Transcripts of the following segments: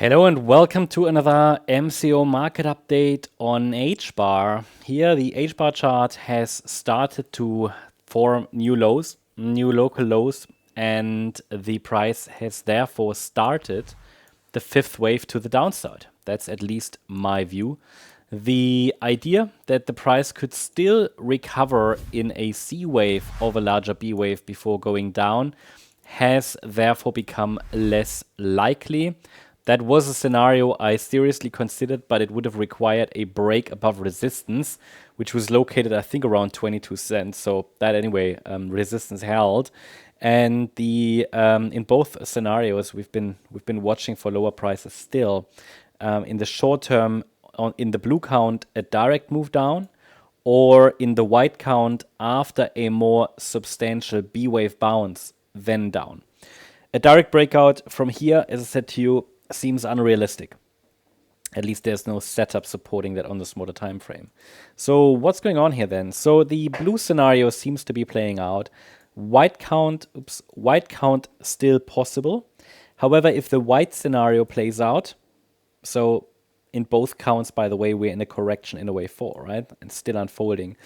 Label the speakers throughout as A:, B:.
A: Hello and welcome to another MCO market update on HBAR. Here the HBAR chart has started to form new lows, new local lows, and the price has therefore started the fifth wave to the downside. That's at least my view. The idea that the price could still recover in a C wave of a larger B wave before going down has therefore become less likely. That was a scenario I seriously considered, but it would have required a break above resistance, which was located, I think, around 22 cents. So that anyway, resistance held. And the in both scenarios, we've been watching for lower prices still. In the short term, in the blue count, a direct move down, or in the white count after a more substantial B wave bounce, then down. A direct breakout from here, as I said to you, seems unrealistic. At least there's no setup supporting that on the smaller time frame. So what's going on here then? So the blue scenario seems to be playing out. White count still possible. However, if the white scenario plays out, so in both counts, by the way, we're in a correction in a wave 4, right? And still unfolding.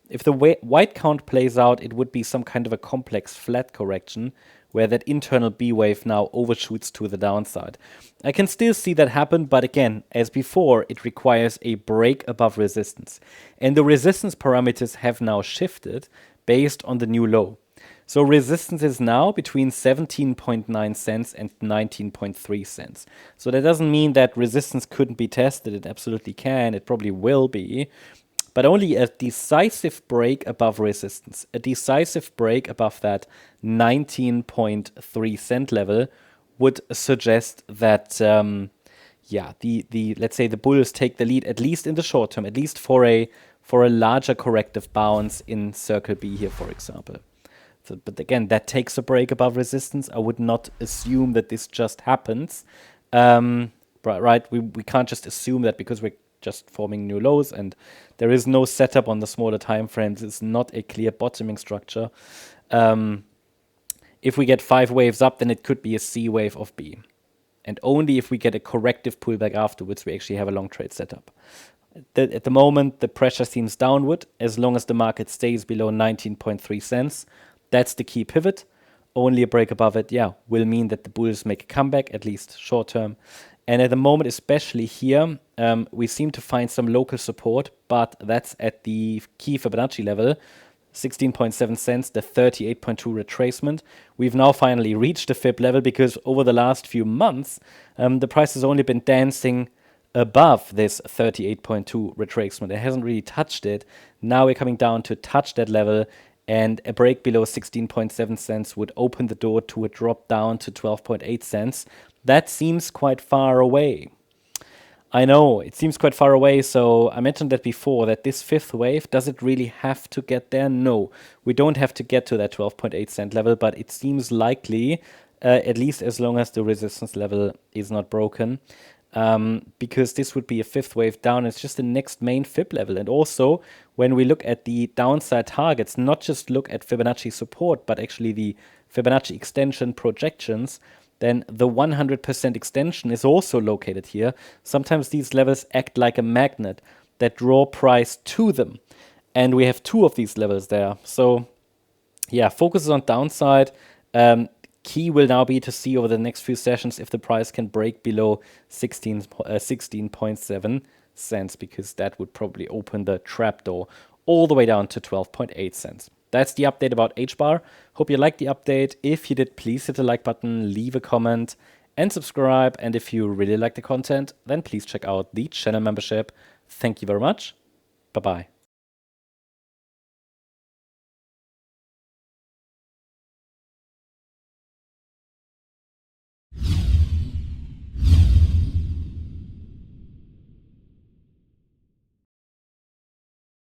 A: If the white count plays out, it would be some kind of a complex flat correction where that internal B wave now overshoots to the downside. I can still see that happen, but again, as before, it requires a break above resistance. And the resistance parameters have now shifted based on the new low. So resistance is now between 17.9 cents and 19.3 cents. So that doesn't mean that resistance couldn't be tested. It absolutely can. It probably will be. But only a decisive break above resistance, a decisive break above that 19.3 cent level would suggest that, let's say the bulls take the lead, at least in the short term, at least for a larger corrective bounce in Circle B here, for example. So, but again, that takes a break above resistance. I would not assume that this just happens. Right? We can't just assume that because we're just forming new lows and there is no setup on the smaller time frames. It's not a clear bottoming structure. If we get 5 waves up, then it could be a C wave of B. And only if we get a corrective pullback afterwards, we actually have a long trade setup. At the moment, the pressure seems downward as long as the market stays below 19.3 cents. That's the key pivot. Only a break above it, will mean that the bulls make a comeback, at least short term. And at the moment, especially here, we seem to find some local support, but that's at the key Fibonacci level, 16.7 cents, the 38.2 retracement. We've now finally reached the Fib level because over the last few months, the price has only been dancing above this 38.2 retracement. It hasn't really touched it. Now we're coming down to touch that level, and a break below 16.7 cents would open the door to a drop down to 12.8 cents. That seems quite far away. I know, it seems quite far away, so I mentioned that before, that this fifth wave, does it really have to get there? No, we don't have to get to that 12.8 cent level, but it seems likely, at least as long as the resistance level is not broken, because this would be a fifth wave down. It's just the next main Fib level. And also, when we look at the downside targets, not just look at Fibonacci support, but actually the Fibonacci extension projections, then the 100% extension is also located here. Sometimes these levels act like a magnet that draw price to them. And we have 2 of these levels there. So, focus is on downside. Key will now be to see over the next few sessions if the price can break below 16.7 cents, because that would probably open the trapdoor all the way down to 12.8 cents. That's the update about HBAR. Hope you liked the update. If you did, please hit the like button, leave a comment, and subscribe. And if you really like the content, then please check out the channel membership. Thank you very much. Bye-bye.